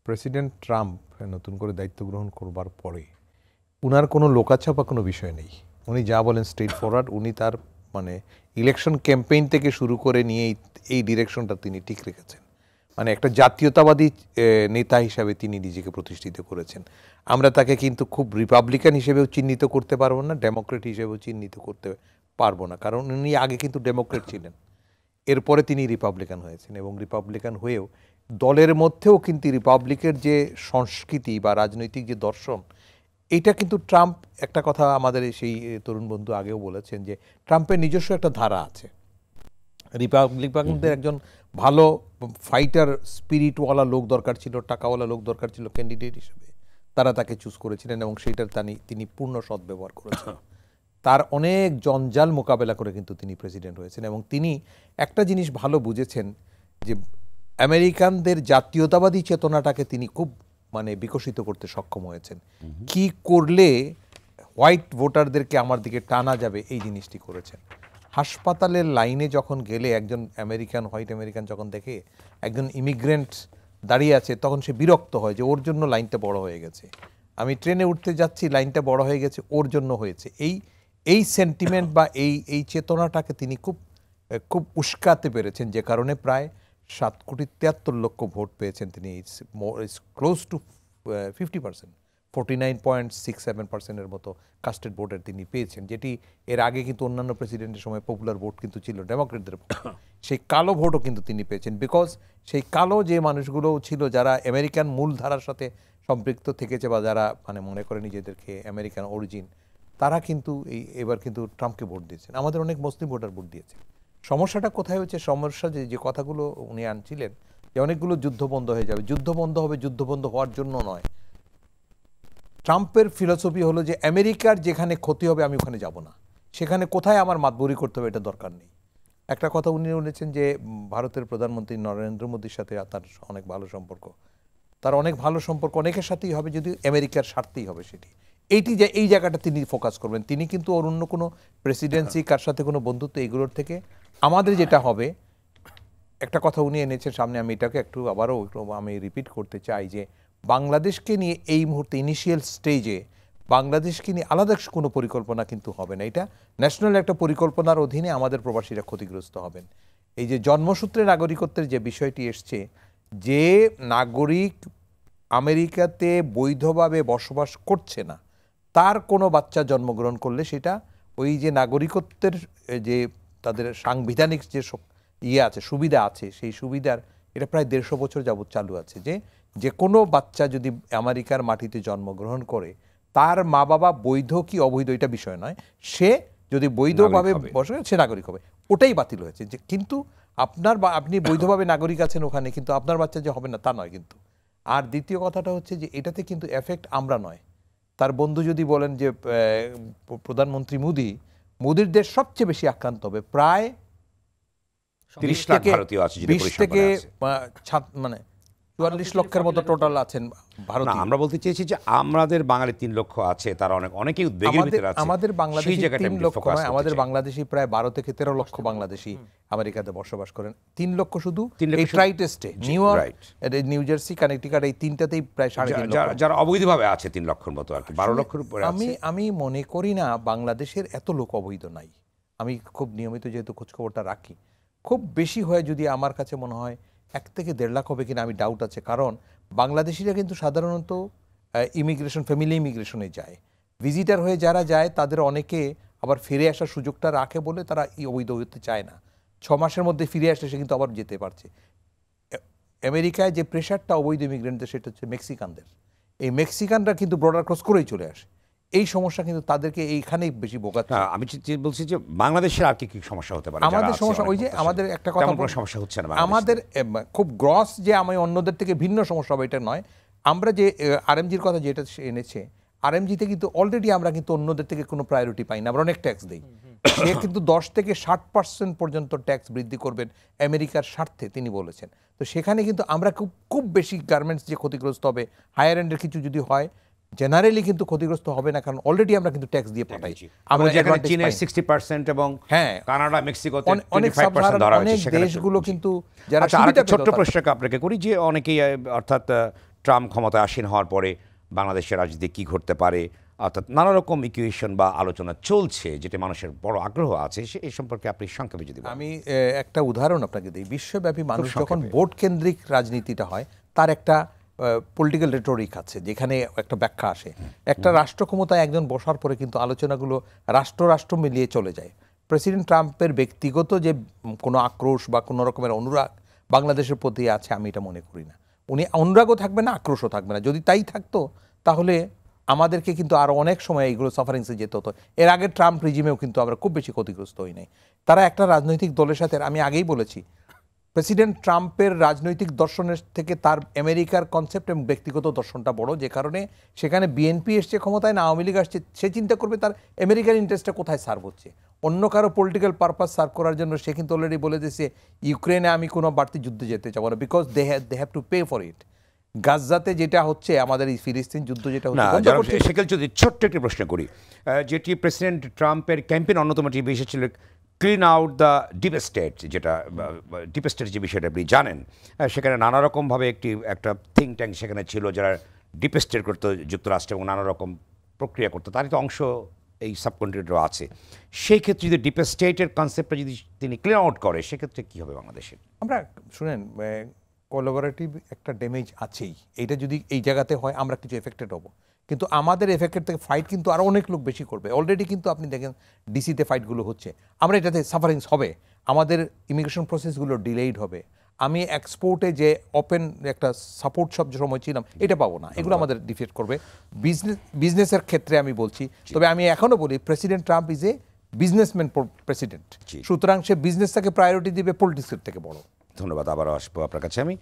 President Trump নতুন করে দায়িত্ব গ্রহণ করবার পরে উনার কোনো লোকাছাপা কোনো বিষয় নেই। উনি যা বলেন স্ট্রেট ফরওয়ার্ড। উনি তার মানে ইলেকশন ক্যাম্পেইন থেকে শুরু করে নিয়ে এই ডিরেকশনটা তিনি ঠিক রেখেছেন। মানে একটা জাতীয়তাবাদী নেতা হিসাবে তিনি নিজেকে প্রতিষ্ঠিত করেছেন। আমরা তাকে কিন্তু খুব রিপাবলিকান হিসেবেও চিহ্নিত করতে পারবো না, ডেমোক্রেট হিসেবেও চিহ্নিত করতে পারবো না, কারণ উনি আগে কিন্তু ডেমোক্রেট ছিলেন, এরপরে তিনি রিপাবলিকান হয়েছেন এবং রিপাবলিকান হয়েও দলের মধ্যেও কিন্তু রিপাবলিকের যে সংস্কৃতি বা রাজনৈতিক যে দর্শন, এইটা কিন্তু ট্রাম্প, একটা কথা আমাদের সেই তরুণ বন্ধু আগেও বলেছেন যে ট্রাম্পের নিজস্ব একটা ধারা আছে। রিপাবলিকানদের একজন ভালো ফাইটার স্পিরিটওয়ালা লোক দরকার ছিল, টাকাওয়ালা লোক দরকার ছিল ক্যান্ডিডেট হিসেবে, তারা তাকে চুজ করেছিলেন এবং সেইটার তিনি পূর্ণ সদ্ব্যবহার করেছেন। তার অনেক জঞ্জাল মোকাবেলা করে কিন্তু তিনি প্রেসিডেন্ট হয়েছেন এবং তিনি একটা জিনিস ভালো বুঝেছেন যে আমেরিকানদের জাতীয়তাবাদী চেতনাটাকে তিনি খুব মানে বিকশিত করতে সক্ষম হয়েছেন। কি করলে হোয়াইট ভোটারদেরকে আমার দিকে টানা যাবে এই জিনিসটি করেছেন। হাসপাতালের লাইনে যখন গেলে একজন আমেরিকান, হোয়াইট আমেরিকান যখন দেখে একজন ইমিগ্রেন্ট দাঁড়িয়ে আছে, তখন সে বিরক্ত হয় যে ওর জন্য লাইনটা বড় হয়ে গেছে। আমি ট্রেনে উঠতে যাচ্ছি, লাইনটা বড় হয়ে গেছে, ওর জন্য হয়েছে। এই সেন্টিমেন্ট বা এই চেতনাটাকে তিনি খুব উস্কাতে পেরেছেন, যে কারণে প্রায় 7,73,00,000 ভোট পেয়েছেন তিনি। ইটস ক্লোজ টু 50%, 49.67%-এর মতো কাস্টেড ভোটের তিনি পেয়েছেন, যেটি এর আগে কিন্তু অন্যান্য প্রেসিডেন্টের সময় পপুলার ভোট কিন্তু ছিল ডেমোক্রেটদের পক্ষে। সেই কালো ভোটও কিন্তু তিনি পেয়েছেন, বিকজ সেই কালো যে মানুষগুলো ছিল যারা আমেরিকান মূলধারার সাথে সম্পৃক্ত থেকেছে বা যারা মানে মনে করে নিজেদেরকে আমেরিকান অরিজিন, তারা কিন্তু এবার কিন্তু ট্রাম্পকে ভোট দিয়েছেন। আমাদের অনেক মুসলিম ভোটার ভোট দিয়েছে। সমস্যাটা কোথায় হচ্ছে? সমস্যা যে কথাগুলো উনি আনছিলেন যে অনেকগুলো যুদ্ধ বন্ধ হয়ে যাবে, যুদ্ধ বন্ধ হবে, যুদ্ধ বন্ধ হওয়ার জন্য নয়। ট্রাম্পের ফিলসফি হলো যে আমেরিকার যেখানে ক্ষতি হবে আমি ওখানে যাব না, সেখানে কোথায় আমার মাতবরি করতে হবে এটা দরকার নেই। একটা কথা উনি বলেছেন যে ভারতের প্রধানমন্ত্রী নরেন্দ্র মোদীর সাথে তার অনেক ভালো সম্পর্ক, তার অনেক ভালো সম্পর্ক অনেকের সাথেই হবে, যদি আমেরিকার স্বার্থেই হবে সেটি। এই জায়গাটা তিনি ফোকাস করবেন। তিনি কিন্তু অন্য কোনো প্রেসিডেন্সি, কার সাথে কোনো বন্ধুত্ব, এগুলোর থেকে আমাদের যেটা হবে, একটা কথা উনি এনেছেন সামনে, আমি এটাকে আবারও আমি রিপিট করতে চাই যে বাংলাদেশকে নিয়ে এই মুহূর্তে ইনিশিয়াল স্টেজে বাংলাদেশকে নিয়ে আলাদা কোনো পরিকল্পনা কিন্তু হবে না। এটা ন্যাশনাল একটা পরিকল্পনার অধীনে আমাদের প্রবাসীরা ক্ষতিগ্রস্ত হবেন। এই যে জন্মসূত্রে নাগরিকত্বের যে বিষয়টি এসছে, যে নাগরিক আমেরিকাতে বৈধভাবে বসবাস করছে না, তার কোনো বাচ্চা জন্মগ্রহণ করলে সেটা ওই যে নাগরিকত্বের যে তাদের সাংবিধানিক যে আছে, সুবিধা আছে, সেই সুবিধার এটা প্রায় 150 বছর যাবৎ চালু আছে যে কোনো বাচ্চা যদি আমেরিকার মাটিতে জন্মগ্রহণ করে, তার মা বাবা বৈধ কি অবৈধ এটা বিষয় নয়, সে যদি বৈধভাবে বসে সে নাগরিক হবে। ওটাই বাতিল হয়েছে। যে কিন্তু আপনি বৈধভাবে নাগরিক আছেন ওখানে, কিন্তু আপনার বাচ্চা যে হবে না তা নয় কিন্তু। আর দ্বিতীয় কথাটা হচ্ছে যে এটাতে কিন্তু এফেক্ট আমরা নয়। তার বন্ধু যদি বলেন যে প্রধানমন্ত্রী মোদির দেশ সবচেয়ে বেশি আক্রান্ত হবে, প্রায় 30 লাখ ভারতীয় আছে, 20 থেকে মানে 44 লক্ষের মতো টোটাল আছেন ভারতীয়। আমরা বলতে চেয়েছি যে আমাদের বাঙালি 3 লক্ষ আছে, তারা অনেকেই উদ্বেগের ভিতরে আছে। আমাদের বাংলাদেশি 3 লক্ষ নয়, আমাদের বাংলাদেশি প্রায় 12 থেকে 13 লক্ষ বাংলাদেশি আমেরিকাতে বসবাস করেন। 3 লক্ষ শুধু এই ট্রাই টেস্টে, new York, new jersey, Connecticut, এই তিনটাতেই প্রায় 3.5 লক্ষ যারা অবৈধভাবে আছে। 3 লক্ষের মতো আর কি, 12 লক্ষের উপরে আছে। আমি মনে করি না বাংলাদেশের এত লোক অবৈধ নাই। আমি খুব নিয়মিত যেহেতু খোঁজখবরটা রাখি, খুব বেশি হয় যদি আমার কাছে মনে হয় 1 থেকে 1.5 লাখ হবে কিনা আমি ডাউট আছে। কারণ বাংলাদেশিরা কিন্তু সাধারণত ইমিগ্রেশন, ফ্যামিলি ইমিগ্রেশনে যায়, ভিজিটার হয়ে যারা যায় তাদের অনেকে আবার ফিরে আসার সুযোগটা রাখে বলে তারা অবৈধ হতে চায় না। 6 মাসের মধ্যে ফিরে আসলে সে কিন্তু আবার যেতে পারছে। আমেরিকায় যে প্রেশারটা অবৈধ ইমিগ্রেন্টদের, সেটা হচ্ছে মেক্সিকানদের। এই মেক্সিকানরা কিন্তু বর্ডার ক্রস করেই চলে আসে। এই সমস্যা কিন্তু তাদেরকে এইখানেই বেশি বোকাচ্ছে। আমি বলছি যে বাংলাদেশের আর কি সমস্যা হতে পারে? আমাদের সমস্যা ওই যে আমাদের একটা কথা, সমস্যা হচ্ছে না আমাদের খুব গ্রস যে আমি অন্যদের থেকে ভিন্ন সমস্যা হবে এটা নয়। আমরা যে আরএমজির কথা যেটা এনেছে, আরএমজিতে কিন্তু অলরেডি আমরা কিন্তু অন্যদের থেকে কোনো প্রায়োরিটি পাই না, আমরা অনেক ট্যাক্স দিই। সে কিন্তু 10 থেকে 60% পর্যন্ত ট্যাক্স বৃদ্ধি করবেন আমেরিকার স্বার্থে তিনি বলেছেন। তো সেখানে কিন্তু আমরা খুব বেশি গার্মেন্টস যে ক্ষতিগ্রস্ত হবে, হায়ার এন্ডের কিছু যদি হয়, জেনারেলি কিন্তু ক্ষতিগ্রস্ত হবে না, কারণ অলরেডি আমরা কিন্তু ট্যাক্স দিয়ে পাঠাইছি। আমরা যেখানে চীনের 60% এবং কানাডা, মেক্সিকোতে 25% ধরা হয়েছে, দেশগুলো কিন্তু যারা সুবিধা। ছোট্ট প্রশ্ন আপনাকে করি যে অনেকেই অর্থাৎ ট্রাম্প ক্ষমতায় আসীন হওয়ার পরে বাংলাদেশের রাজনীতি কী ঘটতে পারে, অর্থাৎ নানা রকম ইকুয়েশন বা আলোচনা চলছে, যেটা মানুষের বড় আগ্রহ আছে, এই সম্পর্কে আপনি সংক্ষেপে যদি বলেন। আমি একটা উদাহরণ আপনাকে দিই। বিশ্বব্যাপী মানুষ যখন ভোট কেন্দ্রিক রাজনীতিটা হয়, তার একটা পলিটিক্যাল রেটরিক আছে, যেখানে একটা ব্যাখ্যা আসে। একটা রাষ্ট্র ক্ষমতায় একজন বসার পরে কিন্তু আলোচনাগুলো রাষ্ট্র মিলিয়ে চলে যায়। প্রেসিডেন্ট ট্রাম্পের ব্যক্তিগত যে কোনো আক্রোশ বা কোনো রকমের অনুরাগ বাংলাদেশের প্রতি আছে, আমি এটা মনে করি না। উনি অনুরাগও থাকবে না, আক্রোশও থাকবে না। যদি তাই থাকতো, তাহলে আমাদেরকে কিন্তু আরও অনেক সময় এইগুলো সাফারিংসে যেতে হতো। এর আগে ট্রাম্প রিজিমেও কিন্তু আমরা খুব বেশি ক্ষতিগ্রস্ত হই নাই। তারা একটা রাজনৈতিক দলের সাথে, আমি আগেই বলেছি, প্রেসিডেন্ট ট্রাম্পের রাজনৈতিক দর্শনের থেকে তার আমেরিকার কনসেপ্ট এবং ব্যক্তিগত দর্শনটা বড়, যে কারণে সেখানে বিএনপি এসছে ক্ষমতায় না আওয়ামী লীগ আসছে, সে চিন্তা করবে তার আমেরিকার ইন্টারেস্টটা কোথায় সার্ভ হচ্ছে। অন্য কারো পলিটিক্যাল পারপাস সার্ভ করার জন্য সে কিন্তু অলরেডি বলে দিয়েছে, ইউক্রেনে আমি কোনো বাড়তি যুদ্ধে যেতে চাবো না, because they have to pay for it. গাজাতে যেটা হচ্ছে, আমাদের এই ফিলিস্তিন যুদ্ধ যেটা হচ্ছে, সেখানে যদি ছোট্ট একটি প্রশ্ন করি, যেটি প্রেসিডেন্ট ট্রাম্পের ক্যাম্পেইন অন্যতম একটি বিষয় ছিল clean out the deep state, যেটা ডিপ স্টেট যে বিষয়টা আপনি জানেন, সেখানে নানা রকমভাবে একটা থিঙ্ক ট্যাঙ্ক সেখানে ছিল, যারা ডিপ স্টেট করতো যুক্তরাষ্ট্র এবং নানা রকম প্রক্রিয়া করতো, তারই তো অংশ এই সাবকন্টিনেন্টও আছে। সেই ক্ষেত্রে যদি ডিপ স্টেটের কনসেপ্টটা যদি তিনি ক্লিন আউট করে, সেক্ষেত্রে কী হবে বাংলাদেশের? আমরা শুনেন, কোলাবোরেটিভ একটা ড্যামেজ আছেই। এইটা যদি এই জায়গাতে হয়, আমরা কিছু এফেক্টেড হব, কিন্তু আমাদের এফেক্টেড থেকে ফাইট কিন্তু আরও অনেক লোক বেশি করবে। অলরেডি কিন্তু আপনি দেখেন ডিসিতে ফাইটগুলো হচ্ছে, আমরা এটাতে সাফারিংস হবে, আমাদের ইমিগ্রেশন প্রসেসগুলো ডিলেইড হবে, আমি এক্সপোর্টে যে ওপেন একটা সাপোর্ট সব সময় ছিলাম, এটা পাবো না, এগুলো আমাদের ডিফেক্ট করবে। বিজনেসের ক্ষেত্রে আমি বলছি, তবে আমি এখনও বলি president Trump is a businessman president, সুতরাং সে বিজনেসটাকে প্রায়োরিটি দিবে পলিটিক্সের থেকে বড়। ধন্যবাদ, আবারও আসবো আপনার কাছে আমি।